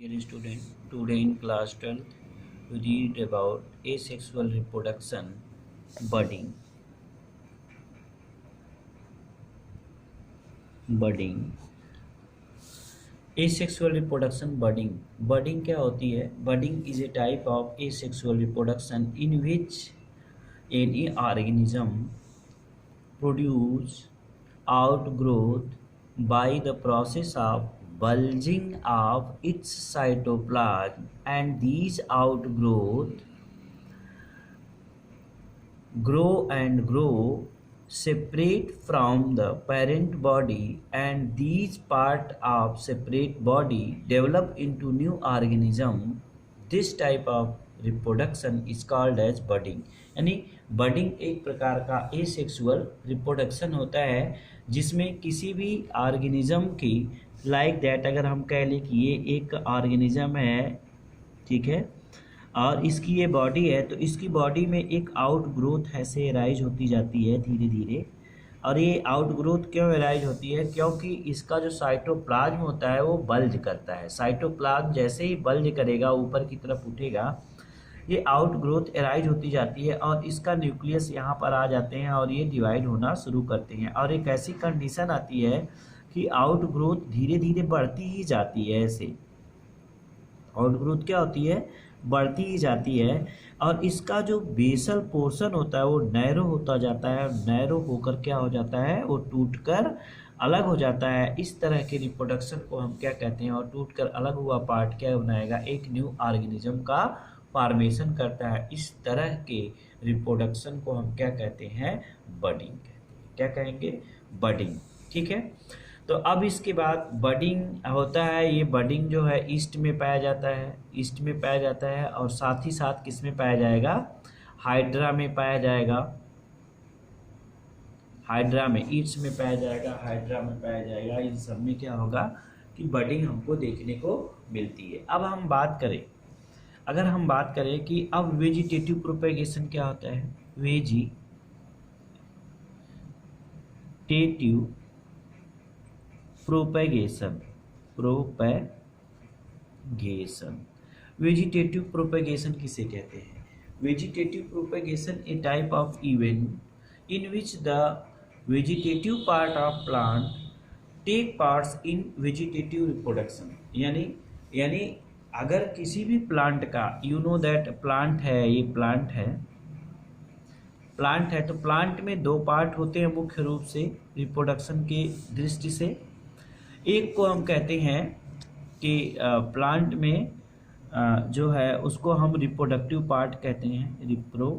Dear student, today in class 12th, we read about asexual reproduction, budding. Budding. Asexual reproduction, budding. Budding क्या होती है? Budding is a type of asexual reproduction in which any organism produce outgrowth by the process of bulging of its cytoplasm, and these outgrowth grow separate from the parent body, and these part of separate body develop into new organism. This type of reproduction is called as budding. यानी budding एक प्रकार का asexual reproduction होता है जिसमें किसी भी organism की लाइक दैट अगर हम कह लें कि ये एक ऑर्गेनिज्म है, ठीक है, और इसकी ये बॉडी है, तो इसकी बॉडी में एक आउट ग्रोथ ऐसे राइज होती जाती है धीरे धीरे। और ये आउट ग्रोथ क्यों राइज होती है? क्योंकि इसका जो साइटोप्लाज्म होता है वो बल्ज करता है। साइटोप्लाज्म जैसे ही बल्ज करेगा, ऊपर की तरफ उठेगा, ये आउट ग्रोथ एराइज होती जाती है और इसका न्यूक्लियस यहाँ पर आ जाते हैं और ये डिवाइड होना शुरू करते हैं। और एक ऐसी कंडीशन आती है कि आउट ग्रोथ धीरे धीरे बढ़ती ही जाती है। ऐसे आउट ग्रोथ क्या होती है? बढ़ती ही जाती है और इसका जो बेसल पोर्शन होता है वो नैरो होता जाता है। नैरो होकर क्या हो जाता है? वो टूटकर अलग हो जाता है। इस तरह के रिप्रोडक्शन को हम क्या कहते हैं? और टूटकर अलग हुआ पार्ट क्या बनाएगा? एक न्यू ऑर्गेनिज्म का फॉर्मेशन करता है। इस तरह के रिप्रोडक्शन को हम क्या कहते हैं? बडिंग कहते हैं। क्या कहेंगे? बडिंग। ठीक है, तो अब इसके बाद बडिंग होता है। ये बडिंग जो है ईस्ट में पाया जाता है, ईस्ट में पाया जाता है और साथ ही साथ किस में पाया जाएगा? हाइड्रा में पाया जाएगा। हाइड्रा में, ईस्ट में पाया जाएगा, हाइड्रा में पाया जाएगा। इन सब में क्या होगा कि बडिंग हमको देखने को मिलती है। अब हम बात करें, अगर हम बात करें कि अब वेजिटेटिव प्रोपेगेशन क्या होता है? वेजिटेटिव प्रोपेगेशन वेजिटेटिव प्रोपेगेशन किसे कहते हैं? Vegetative propagation a type of event in which the vegetative part of plant take parts in vegetative reproduction. यानी अगर किसी भी प्लांट का, यू नो दैट प्लांट है, ये प्लांट है, तो प्लांट में दो पार्ट होते हैं मुख्य रूप से रिप्रोडक्शन के दृष्टि से। एक को हम कहते हैं कि प्लांट में जो है उसको हम रिप्रोडक्टिव पार्ट कहते हैं, रिप्रोडक्टिव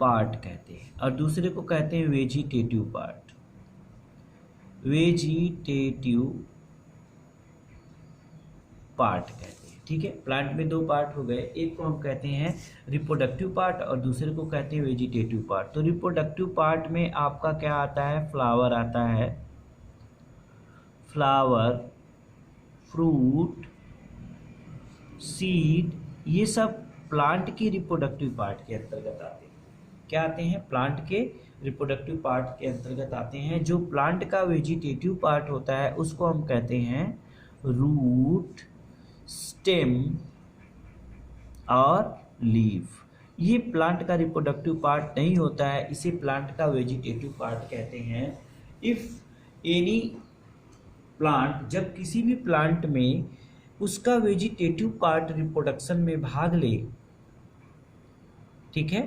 पार्ट कहते हैं, और दूसरे को कहते हैं वेजिटेटिव पार्ट। वेजिटेटिव पार्ट कहते हैं। ठीक है, प्लांट में दो पार्ट हो गए, एक को हम कहते हैं रिप्रोडक्टिव पार्ट और दूसरे को कहते हैं वेजिटेटिव पार्ट। तो रिप्रोडक्टिव पार्ट में आपका क्या आता है? फ्लावर आता है, फ्लावर, फ्रूट, सीड, ये सब प्लांट के रिप्रोडक्टिव पार्ट के अंतर्गत आते हैं। क्या आते हैं? प्लांट के रिप्रोडक्टिव पार्ट के अंतर्गत आते हैं। जो प्लांट का वेजिटेटिव पार्ट होता है उसको हम कहते हैं रूट, स्टेम और लीफ। ये प्लांट का रिप्रोडक्टिव पार्ट नहीं होता है, इसे प्लांट का वेजिटेटिव पार्ट कहते हैं। इफ एनी प्लांट, जब किसी भी प्लांट में उसका वेजिटेटिव पार्ट रिप्रोडक्शन में भाग ले, ठीक है,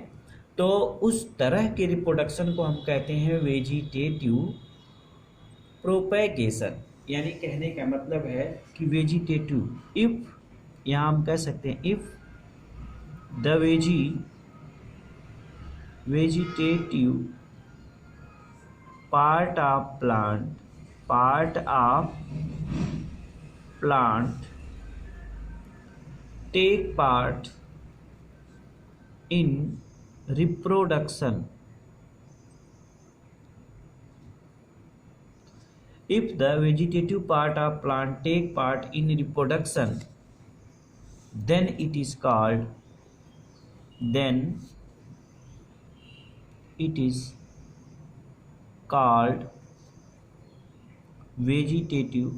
तो उस तरह के रिप्रोडक्शन को हम कहते हैं वेजिटेटिव प्रोपेगेशन। यानी कहने का मतलब है कि वेजिटेटिव, इफ, यहाँ हम कह सकते हैं if the vegetative part of plant take part in reproduction. If the vegetative part of plant take part in reproduction, then it is called vegetative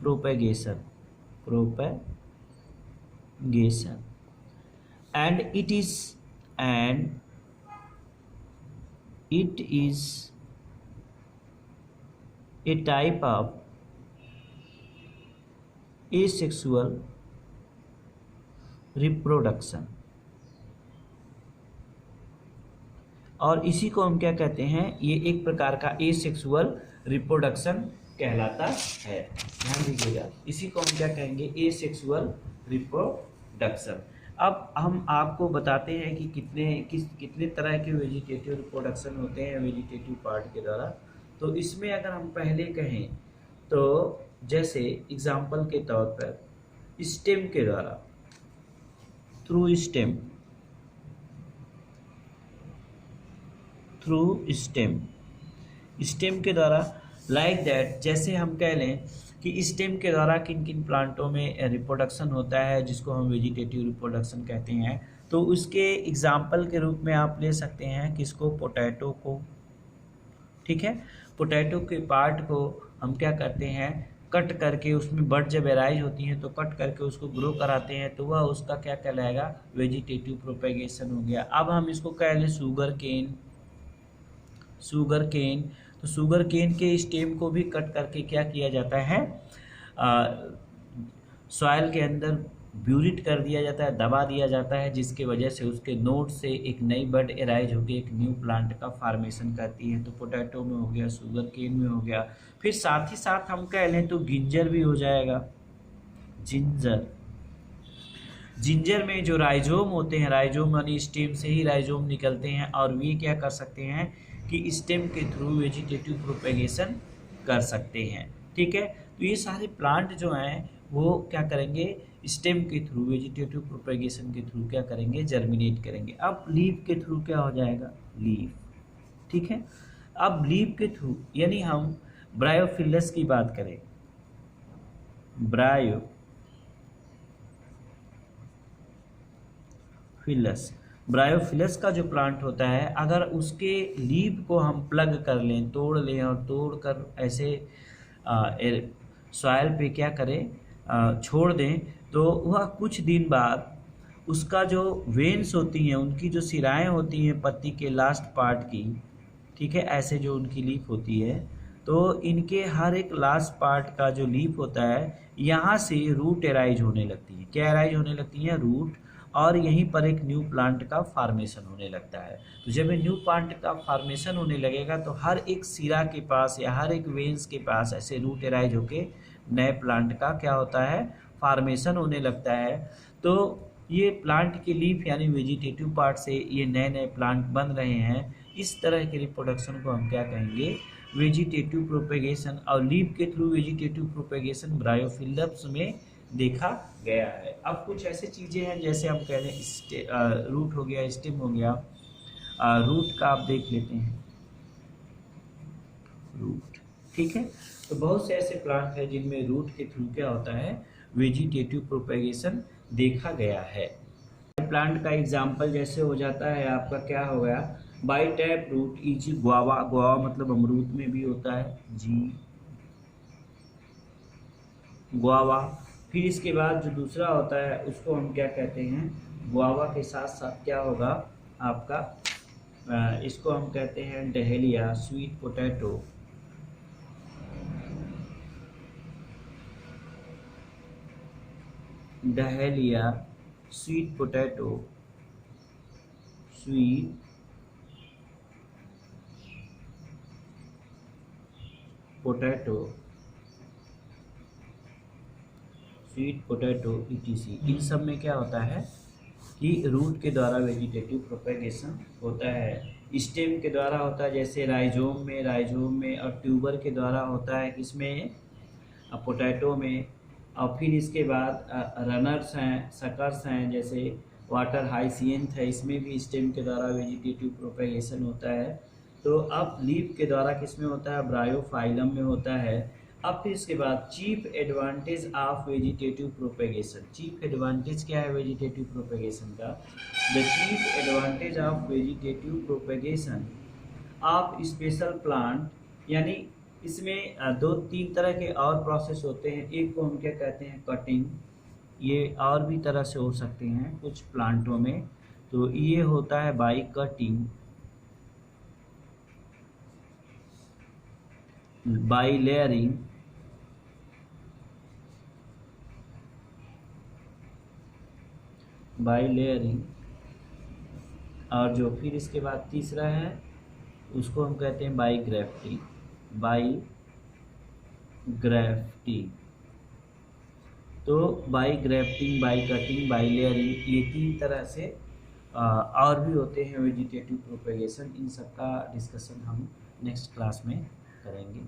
propagation and it is a type of asexual reproduction। और इसी को हम क्या कहते हैं, ये एक प्रकार का एसेक्सुअल रिप्रोडक्शन कहलाता है। ध्यान दीजिएगा, इसी को हम क्या कहेंगे, एसेक्सुअल रिप्रोडक्शन। अब हम आपको बताते हैं कि कितने तरह के वेजिटेटिव रिप्रोडक्शन होते हैं वेजिटेटिव पार्ट के द्वारा। तो इसमें अगर हम पहले कहें तो जैसे एग्जाम्पल के तौर पर स्टेम के द्वारा, थ्रू स्टेम के द्वारा, लाइक दैट, जैसे हम कह लें कि स्टेम के द्वारा किन किन प्लांटों में रिप्रोडक्शन होता है जिसको हम वेजिटेटिव रिप्रोडक्शन कहते हैं। तो उसके एग्जाम्पल के रूप में आप ले सकते हैं किसको, पोटैटो को। ठीक है, पोटैटो के पार्ट को हम क्या करते हैं, कट करके उसमें बड जब एराइज होती है तो कट करके उसको ग्रो कराते हैं, तो वह उसका क्या कहलाएगा, वेजिटेटिव प्रोपेगेशन हो गया। अब हम इसको कह लें शुगर केन। तो शुगर केन के स्टेम को भी कट करके क्या किया जाता है, सॉइल के अंदर ब्यूरिट कर दिया जाता है, दबा दिया जाता है, जिसके वजह से उसके नोड से एक नई बड एराइज होकर एक न्यू प्लांट का फॉर्मेशन करती है। तो पोटैटो में हो गया, शुगर केन में हो गया, फिर साथ ही साथ हम कह लें तो जिंजर भी हो जाएगा। जिंजर में जो राइजोम होते हैं, राइजोम यानी स्टेम से ही राइजोम निकलते हैं, और वे क्या कर सकते हैं कि स्टेम के थ्रू वेजिटेटिव प्रोपेगेशन कर सकते हैं। ठीक है, तो ये सारे प्लांट जो हैं वो क्या करेंगे, स्टेम के थ्रू वेजिटेटिव प्रोपेगेशन के थ्रू क्या करेंगे, जर्मिनेट करेंगे। अब लीफ के थ्रू क्या हो जाएगा, लीफ। ठीक है, अब लीफ के थ्रू यानी हम ब्रायोफिलस की बात करें, ब्रायोफिलस का जो प्लांट होता है, अगर उसके लीफ को हम प्लग कर लें, तोड़ लें, और तोड़ कर ऐसे सॉइल पे क्या करें, छोड़ दें, तो वह कुछ दिन बाद उसका जो वेन्स होती हैं, उनकी जो सिराएं होती हैं पत्ती के लास्ट पार्ट की, ठीक है, ऐसे जो उनकी लीफ होती है, तो इनके हर एक लास्ट पार्ट का जो लीफ होता है, यहाँ से रूट एराइज होने लगती है। क्या एराइज होने लगती है, रूट, और यहीं पर एक न्यू प्लांट का फॉर्मेशन होने लगता है। तो जब ये न्यू प्लांट का फॉर्मेशन होने लगेगा तो हर एक सिरा के पास या हर एक वेन्स के पास ऐसे रूट एराइज होके नए प्लांट का क्या होता है, फॉर्मेशन होने लगता है। तो ये प्लांट के लीफ यानी वेजिटेटिव पार्ट से ये नए नए प्लांट बन रहे हैं। इस तरह के रिप्रोडक्शन को हम क्या कहेंगे, वेजिटेटिव प्रोपेगेशन। और लीफ के थ्रू वेजिटेटिव प्रोपेगेशन ब्रायोफिलस में देखा गया है। अब कुछ ऐसे चीज़ें हैं जैसे हम कह लें रूट हो गया, स्टेम हो गया। रूट का आप देख लेते हैं, रूट। ठीक है, तो बहुत से ऐसे प्लांट हैं जिनमें रूट के थ्रू क्या होता है, वेजिटेटिव प्रोपेगेशन देखा गया है। प्लांट का एग्जाम्पल जैसे हो जाता है आपका क्या हो गया, by tap root is guava. Guava मतलब अमरूद में भी होता है, जी, गुआवा। फिर इसके बाद जो दूसरा होता है उसको हम क्या कहते हैं, गुआवा के साथ साथ क्या होगा आपका, इसको हम कहते हैं dahlia, sweet potato. Dahlia, sweet potato, sweet potato, sweet potato etc। इन सब में क्या होता है कि रूट के द्वारा वेजिटेटिव प्रोपेगेशन होता है। स्टेम के द्वारा होता है, जैसे राइजोम में, और ट्यूबर के द्वारा होता है किसमें, पोटैटो में। और फिर इसके बाद रनर्स हैं, सकर्स हैं, जैसे वाटर हाइसियंथ है, इसमें भी स्टेम के द्वारा वेजिटेटिव प्रोपेगेशन होता है। तो अब लीफ के द्वारा किसमें होता है, ब्रायोफाइलम में होता है। अब फिर इसके बाद chief advantage of vegetative propagation. Chief advantage क्या है वेजिटेटिव प्रोपेगेशन का, the chief advantage of vegetative propagation of special plant, यानी इसमें दो तीन तरह के और प्रोसेस होते हैं। एक को हम क्या कहते हैं, कटिंग। ये और भी तरह से हो सकते हैं कुछ प्लांटों में। तो ये होता है by cutting, by layering, by layering, और जो फिर इसके बाद तीसरा है उसको हम कहते हैं बाई ग्राफ्टिंग, बाई ग्राफ्टिंग। तो by grafting, by cutting, by layering, ये तीन तरह से और भी होते हैं वेजिटेटिव प्रोपेगेशन। इन सब का डिस्कशन हम नेक्स्ट क्लास में करेंगे।